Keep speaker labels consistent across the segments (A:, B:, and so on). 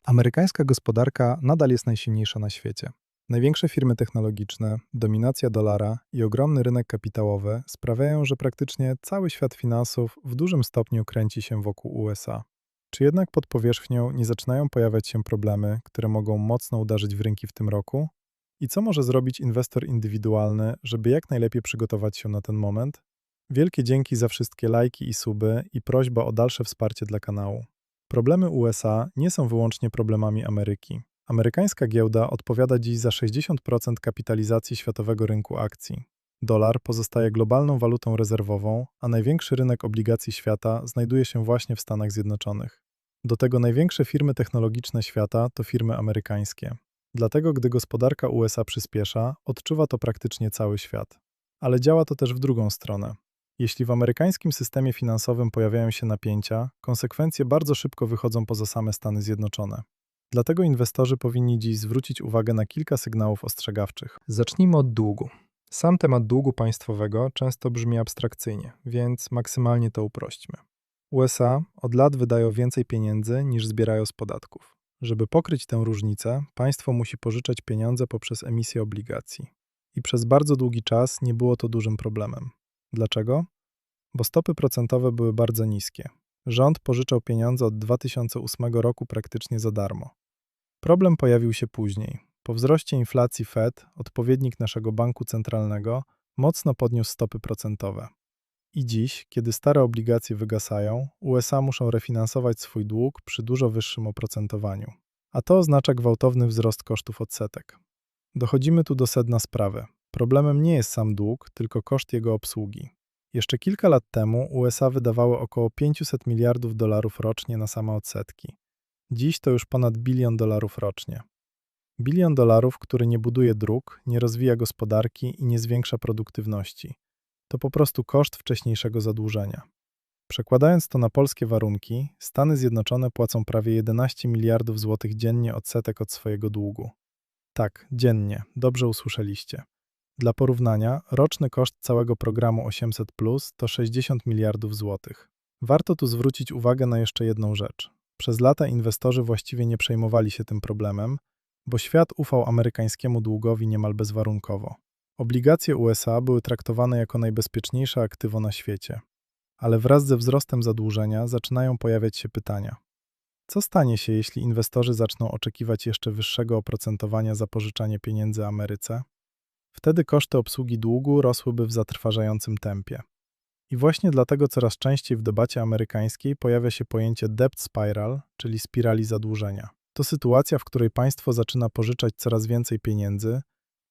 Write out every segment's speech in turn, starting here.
A: Amerykańska gospodarka nadal jest najsilniejsza na świecie. Największe firmy technologiczne, dominacja dolara i ogromny rynek kapitałowy sprawiają, że praktycznie cały świat finansów w dużym stopniu kręci się wokół USA. Czy jednak pod powierzchnią nie zaczynają pojawiać się problemy, które mogą mocno uderzyć w rynki w tym roku? I co może zrobić inwestor indywidualny, żeby jak najlepiej przygotować się na ten moment? Wielkie dzięki za wszystkie lajki i suby i prośba o dalsze wsparcie dla kanału. Problemy USA nie są wyłącznie problemami Ameryki. Amerykańska giełda odpowiada dziś za 60% kapitalizacji światowego rynku akcji. Dolar pozostaje globalną walutą rezerwową, a największy rynek obligacji świata znajduje się właśnie w Stanach Zjednoczonych. Do tego największe firmy technologiczne świata to firmy amerykańskie. Dlatego, gdy gospodarka USA przyspiesza, odczuwa to praktycznie cały świat. Ale działa to też w drugą stronę. Jeśli w amerykańskim systemie finansowym pojawiają się napięcia, konsekwencje bardzo szybko wychodzą poza same Stany Zjednoczone. Dlatego inwestorzy powinni dziś zwrócić uwagę na kilka sygnałów ostrzegawczych. Zacznijmy od długu. Sam temat długu państwowego często brzmi abstrakcyjnie, więc maksymalnie to uprośćmy. USA od lat wydają więcej pieniędzy niż zbierają z podatków. Żeby pokryć tę różnicę, państwo musi pożyczać pieniądze poprzez emisję obligacji. I przez bardzo długi czas nie było to dużym problemem. Dlaczego? Bo stopy procentowe były bardzo niskie. Rząd pożyczał pieniądze od 2008 roku praktycznie za darmo. Problem pojawił się później. Po wzroście inflacji Fed, odpowiednik naszego banku centralnego, mocno podniósł stopy procentowe. I dziś, kiedy stare obligacje wygasają, USA muszą refinansować swój dług przy dużo wyższym oprocentowaniu. A to oznacza gwałtowny wzrost kosztów odsetek. Dochodzimy tu do sedna sprawy. Problemem nie jest sam dług, tylko koszt jego obsługi. Jeszcze kilka lat temu USA wydawały około 500 miliardów dolarów rocznie na same odsetki. Dziś to już ponad $1 bilion rocznie. $1 bilion, który nie buduje dróg, nie rozwija gospodarki i nie zwiększa produktywności. To po prostu koszt wcześniejszego zadłużenia. Przekładając to na polskie warunki, Stany Zjednoczone płacą prawie 11 miliardów złotych dziennie odsetek od swojego długu. Tak, dziennie, dobrze usłyszeliście. Dla porównania, roczny koszt całego programu 800+ to 60 miliardów złotych. Warto tu zwrócić uwagę na jeszcze jedną rzecz. Przez lata inwestorzy właściwie nie przejmowali się tym problemem, bo świat ufał amerykańskiemu długowi niemal bezwarunkowo. Obligacje USA były traktowane jako najbezpieczniejsze aktywo na świecie. Ale wraz ze wzrostem zadłużenia zaczynają pojawiać się pytania. Co stanie się, jeśli inwestorzy zaczną oczekiwać jeszcze wyższego oprocentowania za pożyczanie pieniędzy Ameryce? Wtedy koszty obsługi długu rosłyby w zatrważającym tempie. I właśnie dlatego coraz częściej w debacie amerykańskiej pojawia się pojęcie debt spiral, czyli spirali zadłużenia. To sytuacja, w której państwo zaczyna pożyczać coraz więcej pieniędzy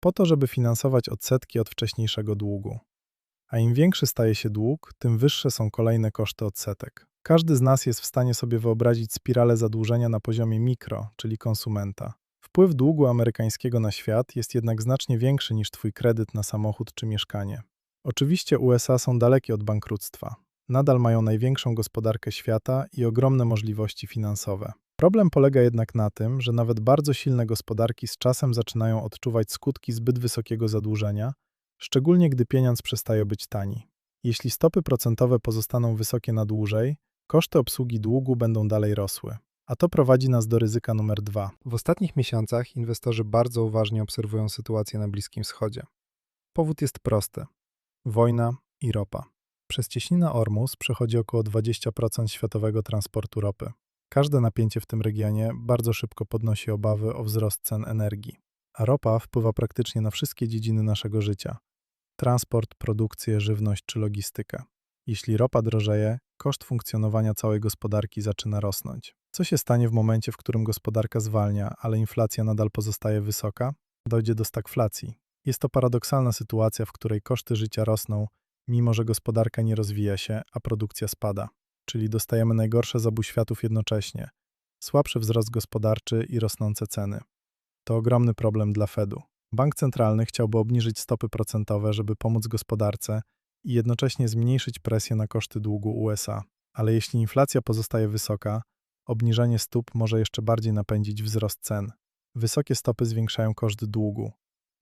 A: po to, żeby finansować odsetki od wcześniejszego długu. A im większy staje się dług, tym wyższe są kolejne koszty odsetek. Każdy z nas jest w stanie sobie wyobrazić spiralę zadłużenia na poziomie mikro, czyli konsumenta. Wpływ długu amerykańskiego na świat jest jednak znacznie większy niż twój kredyt na samochód czy mieszkanie. Oczywiście USA są dalekie od bankructwa. Nadal mają największą gospodarkę świata i ogromne możliwości finansowe. Problem polega jednak na tym, że nawet bardzo silne gospodarki z czasem zaczynają odczuwać skutki zbyt wysokiego zadłużenia, szczególnie gdy pieniądz przestaje być tani. Jeśli stopy procentowe pozostaną wysokie na dłużej, koszty obsługi długu będą dalej rosły. A to prowadzi nas do ryzyka numer 2. W ostatnich miesiącach inwestorzy bardzo uważnie obserwują sytuację na Bliskim Wschodzie. Powód jest prosty. Wojna i ropa. Przez cieśninę Ormus przechodzi około 20% światowego transportu ropy. Każde napięcie w tym regionie bardzo szybko podnosi obawy o wzrost cen energii. A ropa wpływa praktycznie na wszystkie dziedziny naszego życia. Transport, produkcję, żywność czy logistykę. Jeśli ropa drożeje, koszt funkcjonowania całej gospodarki zaczyna rosnąć. Co się stanie w momencie, w którym gospodarka zwalnia, ale inflacja nadal pozostaje wysoka? Dojdzie do stagflacji. Jest to paradoksalna sytuacja, w której koszty życia rosną, mimo że gospodarka nie rozwija się, a produkcja spada. Czyli dostajemy najgorsze z obu światów jednocześnie. Słabszy wzrost gospodarczy i rosnące ceny. To ogromny problem dla Fedu. Bank centralny chciałby obniżyć stopy procentowe, żeby pomóc gospodarce i jednocześnie zmniejszyć presję na koszty długu USA. Ale jeśli inflacja pozostaje wysoka, obniżenie stóp może jeszcze bardziej napędzić wzrost cen. Wysokie stopy zwiększają koszt długu,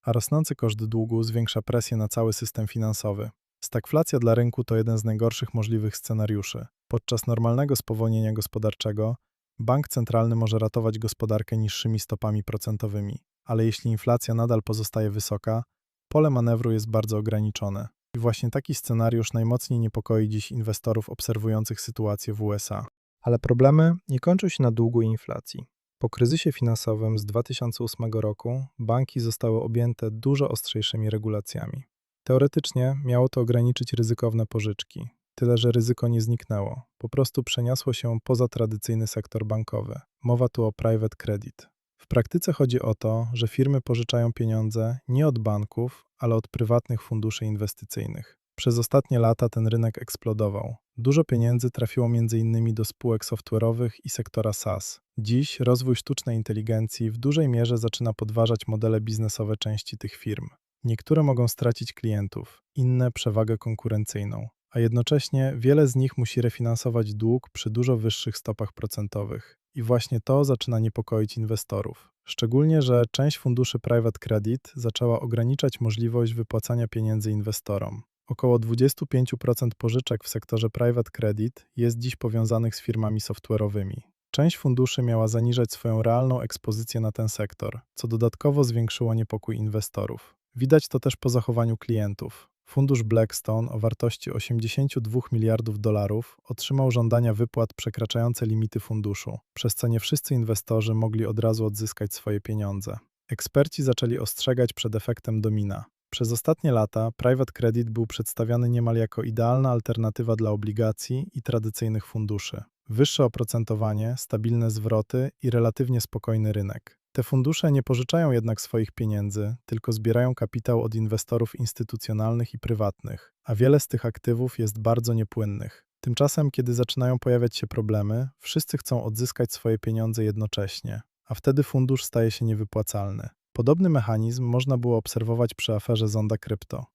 A: a rosnący koszt długu zwiększa presję na cały system finansowy. Stagflacja dla rynku to jeden z najgorszych możliwych scenariuszy. Podczas normalnego spowolnienia gospodarczego Bank centralny może ratować gospodarkę niższymi stopami procentowymi, ale jeśli inflacja nadal pozostaje wysoka, pole manewru jest bardzo ograniczone. I właśnie taki scenariusz najmocniej niepokoi dziś inwestorów obserwujących sytuację w USA. Ale problemy nie kończą się na długu i inflacji. Po kryzysie finansowym z 2008 roku banki zostały objęte dużo ostrzejszymi regulacjami. Teoretycznie miało to ograniczyć ryzykowne pożyczki, tyle że ryzyko nie zniknęło, po prostu przeniosło się poza tradycyjny sektor bankowy. Mowa tu o private credit. W praktyce chodzi o to, że firmy pożyczają pieniądze nie od banków, ale od prywatnych funduszy inwestycyjnych. Przez ostatnie lata ten rynek eksplodował. Dużo pieniędzy trafiło m.in. do spółek software'owych i sektora SaaS. Dziś rozwój sztucznej inteligencji w dużej mierze zaczyna podważać modele biznesowe części tych firm. Niektóre mogą stracić klientów, inne przewagę konkurencyjną, a jednocześnie wiele z nich musi refinansować dług przy dużo wyższych stopach procentowych. I właśnie to zaczyna niepokoić inwestorów. Szczególnie, że część funduszy private credit zaczęła ograniczać możliwość wypłacania pieniędzy inwestorom. Około 25% pożyczek w sektorze private credit jest dziś powiązanych z firmami software'owymi. Część funduszy miała zaniżać swoją realną ekspozycję na ten sektor, co dodatkowo zwiększyło niepokój inwestorów. Widać to też po zachowaniu klientów. Fundusz Blackstone o wartości 82 miliardów dolarów otrzymał żądania wypłat przekraczające limity funduszu, przez co nie wszyscy inwestorzy mogli od razu odzyskać swoje pieniądze. Eksperci zaczęli ostrzegać przed efektem domina. Przez ostatnie lata private credit był przedstawiany niemal jako idealna alternatywa dla obligacji i tradycyjnych funduszy. Wyższe oprocentowanie, stabilne zwroty i relatywnie spokojny rynek. Te fundusze nie pożyczają jednak swoich pieniędzy, tylko zbierają kapitał od inwestorów instytucjonalnych i prywatnych, a wiele z tych aktywów jest bardzo niepłynnych. Tymczasem, kiedy zaczynają pojawiać się problemy, wszyscy chcą odzyskać swoje pieniądze jednocześnie, a wtedy fundusz staje się niewypłacalny. Podobny mechanizm można było obserwować przy aferze Zonda Krypto.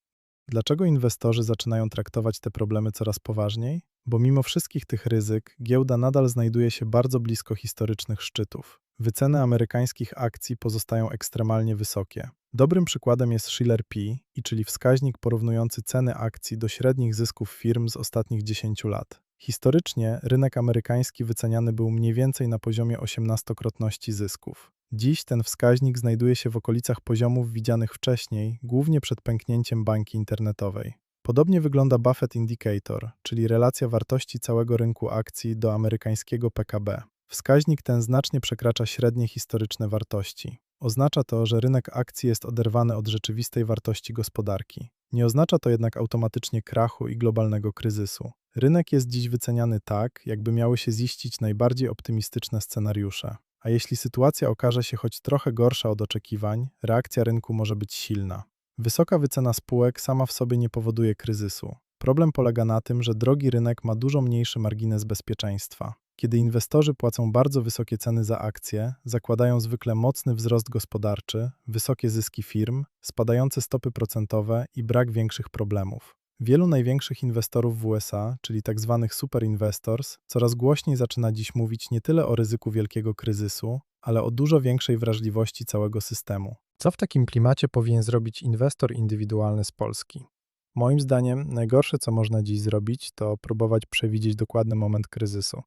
A: Dlaczego inwestorzy zaczynają traktować te problemy coraz poważniej? Bo mimo wszystkich tych ryzyk, giełda nadal znajduje się bardzo blisko historycznych szczytów. Wyceny amerykańskich akcji pozostają ekstremalnie wysokie. Dobrym przykładem jest Shiller P, czyli wskaźnik porównujący ceny akcji do średnich zysków firm z ostatnich 10 lat. Historycznie rynek amerykański wyceniany był mniej więcej na poziomie 18-krotności zysków. Dziś ten wskaźnik znajduje się w okolicach poziomów widzianych wcześniej, głównie przed pęknięciem bańki internetowej. Podobnie wygląda Buffett Indicator, czyli relacja wartości całego rynku akcji do amerykańskiego PKB. Wskaźnik ten znacznie przekracza średnie historyczne wartości. Oznacza to, że rynek akcji jest oderwany od rzeczywistej wartości gospodarki. Nie oznacza to jednak automatycznie krachu i globalnego kryzysu. Rynek jest dziś wyceniany tak, jakby miały się ziścić najbardziej optymistyczne scenariusze. A jeśli sytuacja okaże się choć trochę gorsza od oczekiwań, reakcja rynku może być silna. Wysoka wycena spółek sama w sobie nie powoduje kryzysu. Problem polega na tym, że drogi rynek ma dużo mniejszy margines bezpieczeństwa. Kiedy inwestorzy płacą bardzo wysokie ceny za akcje, zakładają zwykle mocny wzrost gospodarczy, wysokie zyski firm, spadające stopy procentowe i brak większych problemów. Wielu największych inwestorów w USA, czyli tzw. super investors, coraz głośniej zaczyna dziś mówić nie tyle o ryzyku wielkiego kryzysu, ale o dużo większej wrażliwości całego systemu. Co w takim klimacie powinien zrobić inwestor indywidualny z Polski? Moim zdaniem najgorsze, co można dziś zrobić, to próbować przewidzieć dokładny moment kryzysu.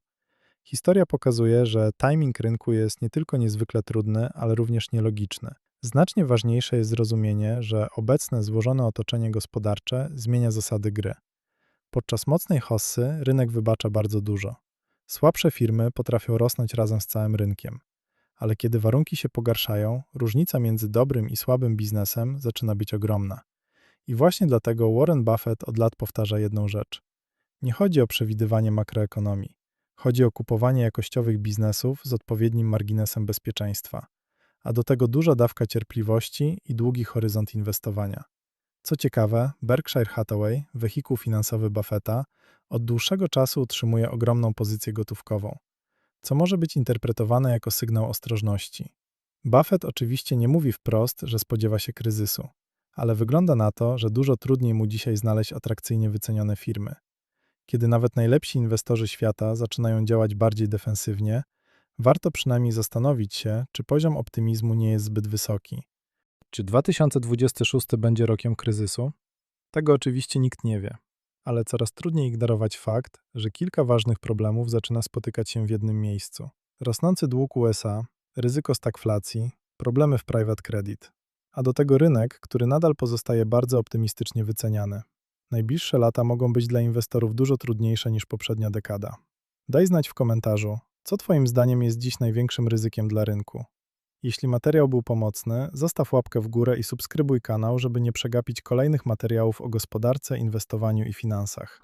A: Historia pokazuje, że timing rynku jest nie tylko niezwykle trudny, ale również nielogiczny. Znacznie ważniejsze jest zrozumienie, że obecne złożone otoczenie gospodarcze zmienia zasady gry. Podczas mocnej hossy rynek wybacza bardzo dużo. Słabsze firmy potrafią rosnąć razem z całym rynkiem. Ale kiedy warunki się pogarszają, różnica między dobrym i słabym biznesem zaczyna być ogromna. I właśnie dlatego Warren Buffett od lat powtarza jedną rzecz. Nie chodzi o przewidywanie makroekonomii. Chodzi o kupowanie jakościowych biznesów z odpowiednim marginesem bezpieczeństwa, a do tego duża dawka cierpliwości i długi horyzont inwestowania. Co ciekawe, Berkshire Hathaway, wehikuł finansowy Buffetta, od dłuższego czasu utrzymuje ogromną pozycję gotówkową, co może być interpretowane jako sygnał ostrożności. Buffett oczywiście nie mówi wprost, że spodziewa się kryzysu, ale wygląda na to, że dużo trudniej mu dzisiaj znaleźć atrakcyjnie wycenione firmy. Kiedy nawet najlepsi inwestorzy świata zaczynają działać bardziej defensywnie, warto przynajmniej zastanowić się, czy poziom optymizmu nie jest zbyt wysoki. Czy 2026 będzie rokiem kryzysu? Tego oczywiście nikt nie wie, ale coraz trudniej ignorować fakt, że kilka ważnych problemów zaczyna spotykać się w jednym miejscu. Rosnący dług USA, ryzyko stagflacji, problemy w private credit, a do tego rynek, który nadal pozostaje bardzo optymistycznie wyceniany. Najbliższe lata mogą być dla inwestorów dużo trudniejsze niż poprzednia dekada. Daj znać w komentarzu, co Twoim zdaniem jest dziś największym ryzykiem dla rynku. Jeśli materiał był pomocny, zostaw łapkę w górę i subskrybuj kanał, żeby nie przegapić kolejnych materiałów o gospodarce, inwestowaniu i finansach.